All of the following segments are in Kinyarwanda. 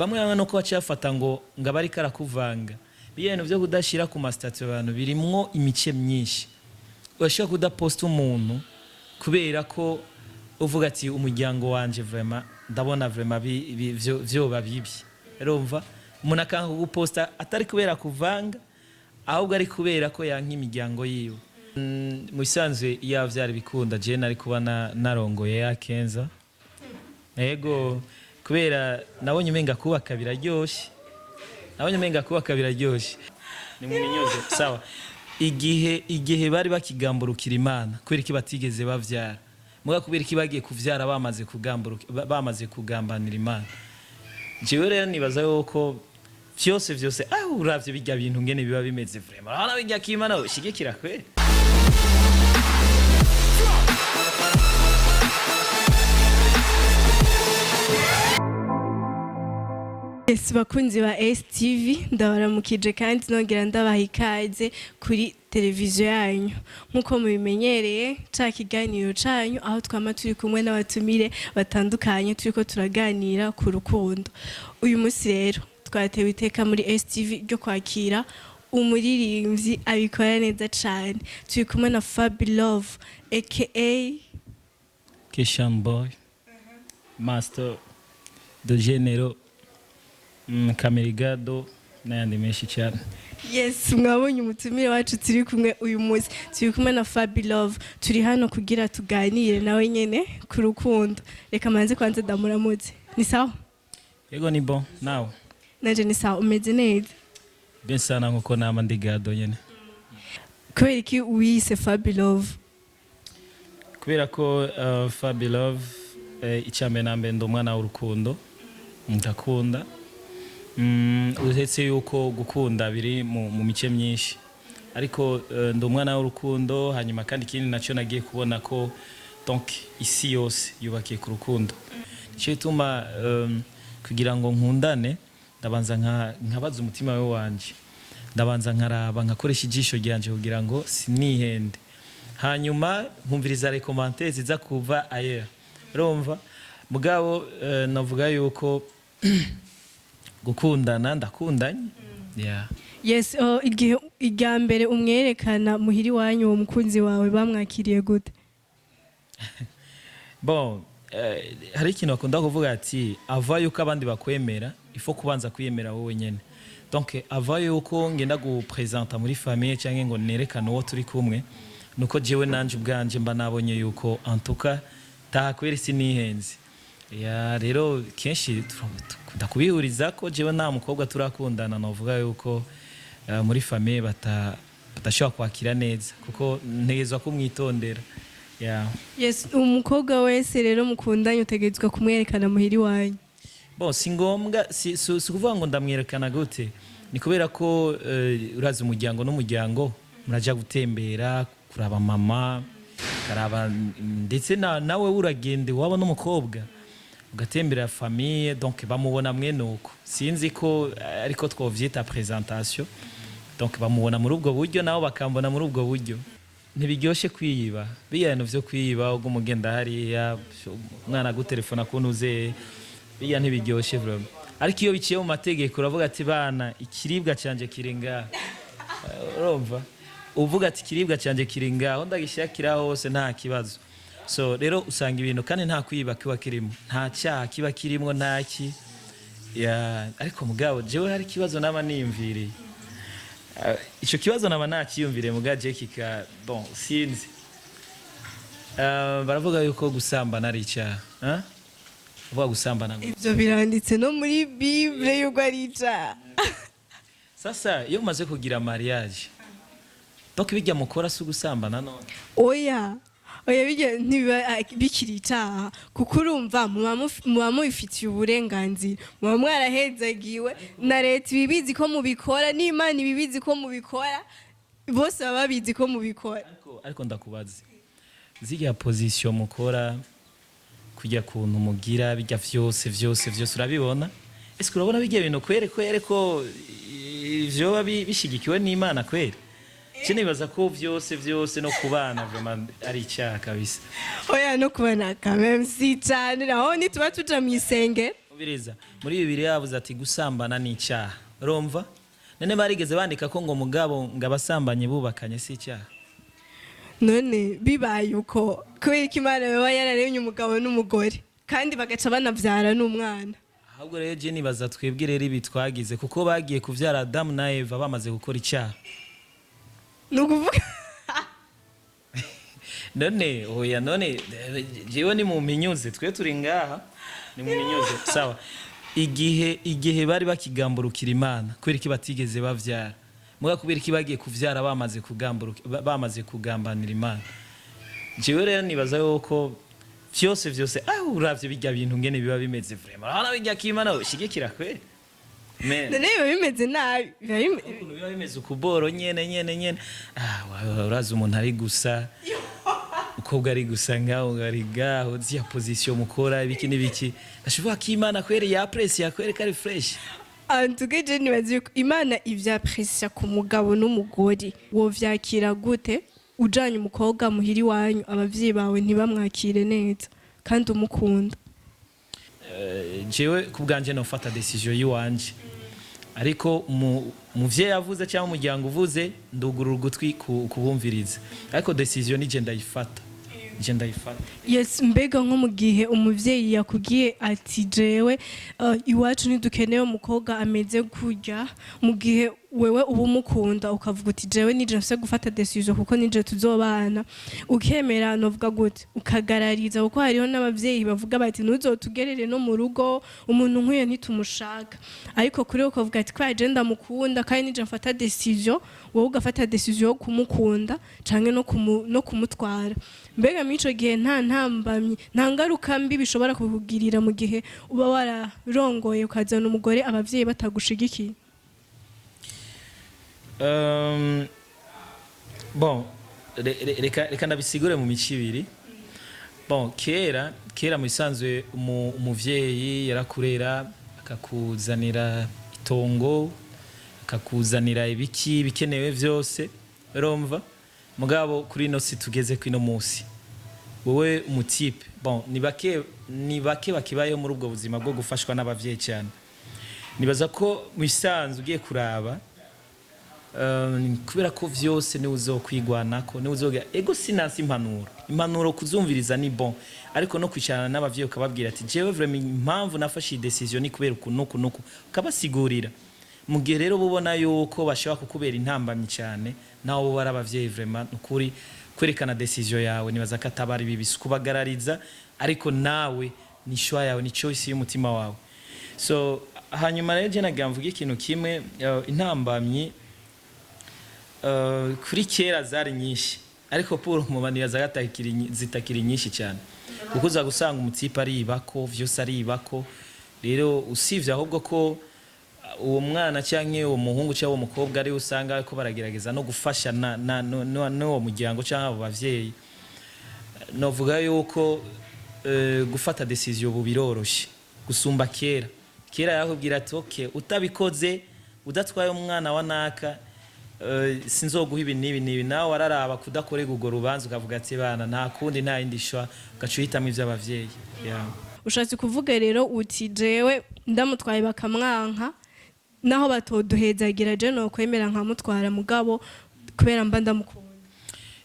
bamwe no ko bacafata ngo ngabari karakuvanga biyeno byo kudashira ku mastatue abantu birimwo imice myinshi urashaka kudaposta umuntu kubera ko uvuga ati umuryango wanje vraiment ndabona vraiment byo babibi urumva umuntu akanga guposta atari kubera kuvanga ahubwo ari kubera ko yanka imiryango yiwe mu bisanzwe iyo byari bikunda je nari kuba narongoye ya Kenza ego kubera nabonye umenga kubaka biraryoshe ni muminyoze sawa igihe bari bakigamburukira Imana kubera iki batigeze bavyara muga kubera iki bagiye kuvyara bamaze kugambanira Imana jewe rero nibaza yuko vyose uravye bijya bintu ngene biba bimeze vraiment hana bijya kimana ushigikira kwe Yes, bakunzi ba STV ndabaramukije kandi nongera ndabaha ikaze kuri televiziyo yanyu nkuko mubimenyereye ca kiganiro canyu aho twama turi kumwe n'abatumire batandukanye turiko turaganira ku rukundo. Uyu munsi rero twatewe iteka muri STV ryo kwakira umuririmbyi abikora neza cane. Turi kumwe na Fabelove aka Kishan Boy Master de Género Kamerigado n'ayandi menshi cyane. Yes, mwabonye umutumire wacu turi kumwe uyu munsi. Turi kumwe na Fabelove. Turi hano kugira tuganire nawe nyene ku rukundo. Reka manze kwanze ndamuramutse. Ni sawa? Yego ni bon. Nawe? Naje ni sawa, umeze neza? Ben sana nkuko nama ndigado nyene. Kubera iki wise Fabelove? Kubera ko Fabelove icambe nambe ndo mwana w'urukundo. Ndakunda. Uretse yuko gukunda biri mu mice myinshi ariko ndo mwana w'urukundo hanyuma kandi ikindi naco nagiye kubona ko donc isi yose yubakiye ku rukundo cyo ituma kugira ngo nkundane ndabanza nkabaza umutima we wanje ndabanza nkaraba nkakoresha ijisho ryanje kugira ngo sinihende hanyuma nkumviriza recommandation ziza kuva ayer urumva mugabo navuga yuko gukundana ndakundanye yeah. Yes, igihe mbere umwerekana muhiri wanyu uwo mukunzi wawe bamwakiriye gute? Bon hari ikintu akunda kuvuga ati ava yuko abandi bakwemera ifo kubanza kwiyemera wowe nyene donc ava yuko ngenda gupresenta muri famille cyangwa ngo nerekane uwo turi kumwe nuko jewe nanje ubwanje mba nabonye yuko en tout cas takwera sinihenze ya rero kenshi ndakubihuriza ko jewe nta mukobwa turakundana novuga yuko muri famille batashobora kwakira neza kuko ntegezwa kumwitondera ya Yes, umukobwa wese rero mukundanye utegetswe kumwerekana muhiri wanyu. Bon singombwa si kuvuga ngo ndamwerekana gute ni kubera ko urazi umuryango n'umuryango muraja gutembera kuraba mama karaba ndetse nawe uragende waba n'umukobwa ugatembera famille donc bamubona mwene uko sinzi ko ariko twovyita présentation donc bamubona muri ubwo buryo naho bakambona muri ubwo buryo ntibiryoshe kwiyiba biyano vyo kwiyiba ubwo mugenda hariya mwana gutelefona kunuze biya ntibiryoshe vraiment ariko iyo biciye mu mategeko uravuga ati bana ikiribwa canje kirenga urumva uvuga ati ikiribwa canje kirenga aho ndagishakira hose nta kibazo so rero usanga ibintu kandi nta kwiba kiba kirimo nta cyaha kiba kirimo ntaki ya ariko mugabo jewe hari kibazo nama nimviriye ico kibazo nama nakiyumvire mugaje kika bon sinzi baravuga yuko gusambana ari icyaha vuga gusambana ivyo biranditse no muri Bible yuko ari icyaha sasa iyo umaze kugira mariage donc bijya mukora su gusambana none oya bijya bikiri icyaha kuko urumva muba mubifitiye uburenganzira muba mwarahezagiwe na leta ibibizi ko mubikora n'Imana ibibizi ko mubikora bose baba babizi ko mubikora ariko ndakubaza zirya position mukora kujya kuntu mugira bijya vyose urabibona ese urabona bijya ibintu kwere ko ivyo bishigikiwe n'Imana kwere Chinibaza ko vyose no kubana vraiment ari icyaha kabisa. Oya no kubana quand même si cyane naho nituba tuja mu isenge. bireza muri Bibiliya yavuze ati gusambana ni icyaha urumva none barigeze bandika ko ngo mugabo ngo abasambanye bubakanye si icyaha none bibaye uko kubera ko Imana baba yararemye umugabo n'umugore kandi bagaca banavyara n'umwana ahubwo rero je nibaza twebwe rero ibi twagize kuko bagiye kuvyara Adamu na Eva bamaze gukora icyaha nukuvuga none oya none jewe ni mu minyuze twe turi ngaha ni mu minyuze sawa igihe bari bakigamburukira Imana kubera iki batigeze bavyara muga kubera iki bagiye kuvyara bamaze kugambanira Imana jewe rero nibaza yuko vyose uravye bijya bintu ngene biba bimeze vraiment hana bijya k'Imana ushigikira kwe none biba bimeze nabi biba bimeze ukuboro nyene urazi umuntu ari gusa ukobwa ari gusa ngaho ngari gaho ziya position mukora ibiki n'ibiki ashobora k'Imana kwere ya press yakwere kari fresh antugeje nibaze yuko Imana ivya press ku mugabo n'umugore wo vyakira gute ujanye umukobwa muhiri wanyu abavyeyi bawe ntibamwakire neza kandi umukunda jewe kubganje no fata decision yiwanje ariko muvyeyi yavuze cyangwa umuryango uvuze ndugurura ugutwi kubumviriza ariko decision nije ndayifata yes mbega nko mu gihe umuvyeyi yakugiye ati jewe iwacu ntidukeneye umukobwa ameze kurya mu gihe wewe uba umukunda ukavuga uti jewe nije nfise gufata decision kuko nije tuzobana ukemera novuga gute ukagarariza kuko hariho n'abavyeyi bavuga bati nuzotugerere no mu rugo umuntu nk'uyo ntitumushaka ariko kuri ukavuga ati kwa je ndamukunda kandi nije mfata decision wowe ugafata decision yo kumukunda canke no kumutwara mbega mico gihe nta ntambamye nta ngaruka mbi bishobora kukugirira mu gihe uba wararongoye ukazana umugore abavyeyi batagushigikiye bon reka ndabisigure mu mico ibiri bon kera mu bisanzwe umuvyeyi yarakurera akakuzanira itongo akakuzanira ibiki bikenewe vyose urumva mugabo kuri no si tugeze kwino munsi wowe umutipe bon ni bake bakibaye muri ubwo buzima bwo gufashwa n'abavyeyi cyane nibaza ko mu bisanzwe ugiye kuraba kubera ko vyose ni uzokwigwanako ni uzoga ego sinansi impanuro kuzumviriza ni bon ariko no kwicarana n'abavyeyi ukababwira ati jewe vraiment impamvu nafashe decision ni kubera ukuntu ukabasigurira mu gihe rero bubona yuko bashobora kukubera intambamyi cyane naho bo bari abavyeyi vraiment ukuri kwerekana decision yawe nibaza ko atabari bibisi kubagarariza ariko nawe ni choix yawe ni choice y'umutima wawe so hanyuma rero je nagamvuga ikintu kimwe intambamyi kuri kera zari nyinshi ariko pour umubani zitakiri nyinshi cyane kuko uza gusanga umutipe ari ibako vyose ari ibako rero usivye ahubwo ko uwo mwana cyangwa uwo muhungu cyangwa uwo mukobwa ari usanga ko baragerageza no gufasha n'uwo muryango cyangwa abo bavyeyi novuga yuko gufata decision ubu biroroshye gusumba kera yakubwira ati okay utabikoze udatwaye umwana wa naka sinzoguha ibi nibi nawe wararaba kudakorega ugo rubanza ukavuga ati bana nta kundi nta yindi shwa gacuhitamo ivy'abavyeyi ushatse kuvuga rero uti jewe ndamutwaye bakamwanka naho batoduhezagira je no kwemera nkamutwara mugabo kubera mba ndamukunda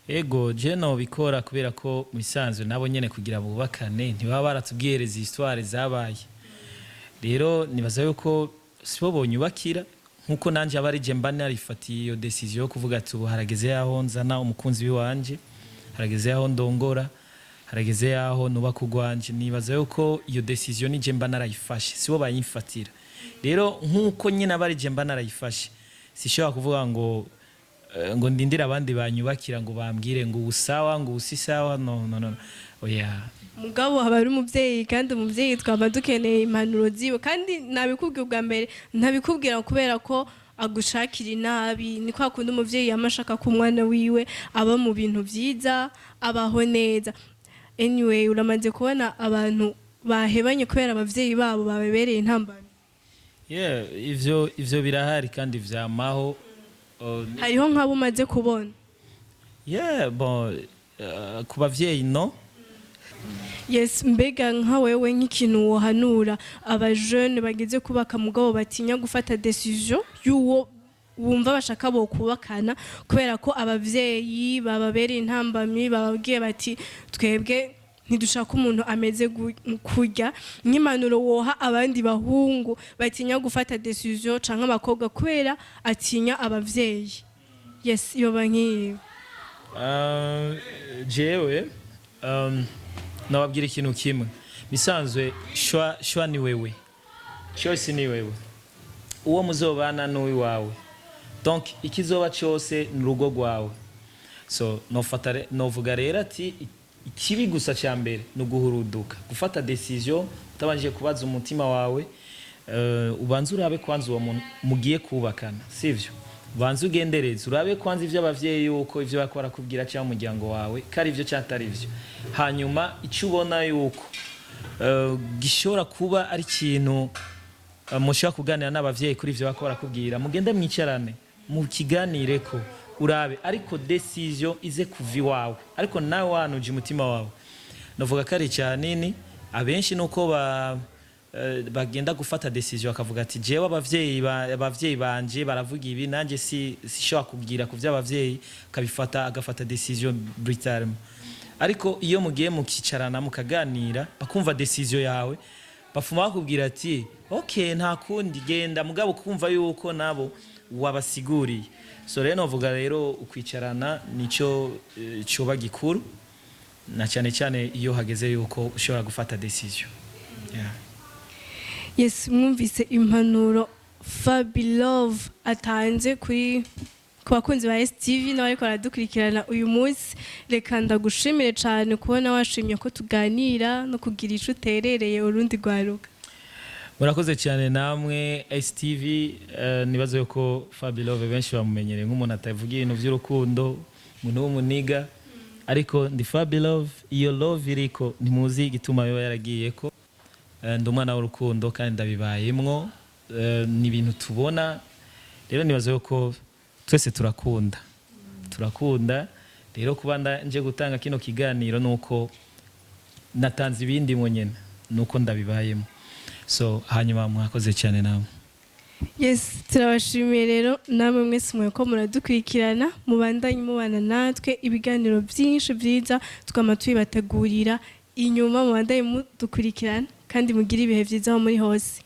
ego je no bikora kubera ko misanzwe nabo nyene kugira bubakane ntibaba baratubwireza histoire zabaye rero nibaza yuko sibo bonyubakira nkuko nanje abari je mba narifatiye iyo decision yo kuvuga ati ubu harageze yaho nzana umukunzi wiwanje harageze yaho ndongora harageze yaho nuba kugwanje nibaza yuko iyo decision nije mba narayifashe sibo bayifatira rero nkuko nyine abari je mba narayifashe sishobora kuvuga ngo ndindira abandi banyubakira ngo bambwire ngo usawa ngo usisawa no oya mugabo haba ari umuvyeyi kandi umuvyeyi twaba dukeneye impanuro ziwe kandi nabikubwiye ubwa mbere ntabikubwira kubera ko agushakira inabi ni kwa kundi umuvyeyi yamashaka ku mwana wiwe aba mu bintu vyiza abaho neza anyway uramaze kubona abantu bahebanye kubera abavyeyi babo babebereye intambara ivyo birahari kandi vyamaho hariho nk'abo umaze kubona bon ku bavyeyi no Yes, mbega nka wewe nk'ikintu wohanura abajeune bageze kubaka mugabo batinya gufata decision y'uwo wumva bashaka bo kubakana kubera ko abavyeyi bababereye intambamyi bababwiye bati twebwe ntidushaka umuntu ameze kurya nk'impanuro woha abandi bahungu batinya gufata decision canke abakobwa kubera atinya abavyeyi. Yes, yoba nk'iyi. Jewe nababwira ikintu kimwe bisanzwe shwa ni wewe, choice ni wewe, uwo muzobana n'uwi wawe, donc ikizoba cyose n'urugo rwawe. So novuga rero ati ikibi gusa cya mbere no guhuruduka gufata decision utabanje kubaza umutima wawe. Ubanza urabe kwanza uwo muntu mugiye kubakana, sivyo? Banza ugendereze urabe kwanza ivyo abavyeyi yuko ivyo bakora kubwira cyangwa umuryango wawe kari ivyo cyatari ivyo, hanyuma icyo ubona yuko gishobora kuba ari ikintu mushaka kuganira n'abavyeyi kuri ivyo bakora kubwira, mugende mwicarane mu kiganire ko urabe, ariko decision ize kuva iwawe, ariko nawe wanuje umutima wawe. Navuga kari cyane abenshi nuko bagenda gufata decision akavuga ati jewe abavyeyi banje baravuga ibi nanjye sishobora kubwira ku vy'abavyeyi, agafata decision brutalement. Ariko iyo mugiye mukicarana mukaganira bakumva decision yawe bafuma bakubwira ati okay nta kundi genda, mugabo kumva yuko nabo wabasiguriye. So rero novuga rero ukwicarana nico coba gikuru, na cyane cyane iyo hageze yuko ushobora gufata decision. Yeah. Yes, mwumvise impanuro Fabelove atanze ku bakunzi ba STV n'abariko baradukurikirana uyu munsi. Reka ndagushimire cyane kubona washimye ko tuganira no kugira ico uterereye urundi rwaruka. Murakoze cyane namwe STV. Nibazo yuko Fabelove benshi bamumenyereye nk'umuntu atavuga ibintu by'urukundo, umuntu w'umuniga, ariko ndi Fabelove. Iyo love iriko ntimuzi igituma yo yaragiye ko ndi umwana w'urukundo kandi ndabibayemwo. Ni ibintu tubona rero, nibazo yuko twese turakunda rero kuba nje gutanga kino kiganiro nuko natanze ibindi nyene nuko ndabibayemo. So hanyuma mwakoze cyane namwe. Yes, turabashimiye rero namwe mwese mweko muradukurikirana, mubandanye mubana natwe ibiganiro byinshi byiza tukama tubibategurira inyuma, mubandanye mudukurikirana kandi mugira ibihe byiza muri hose.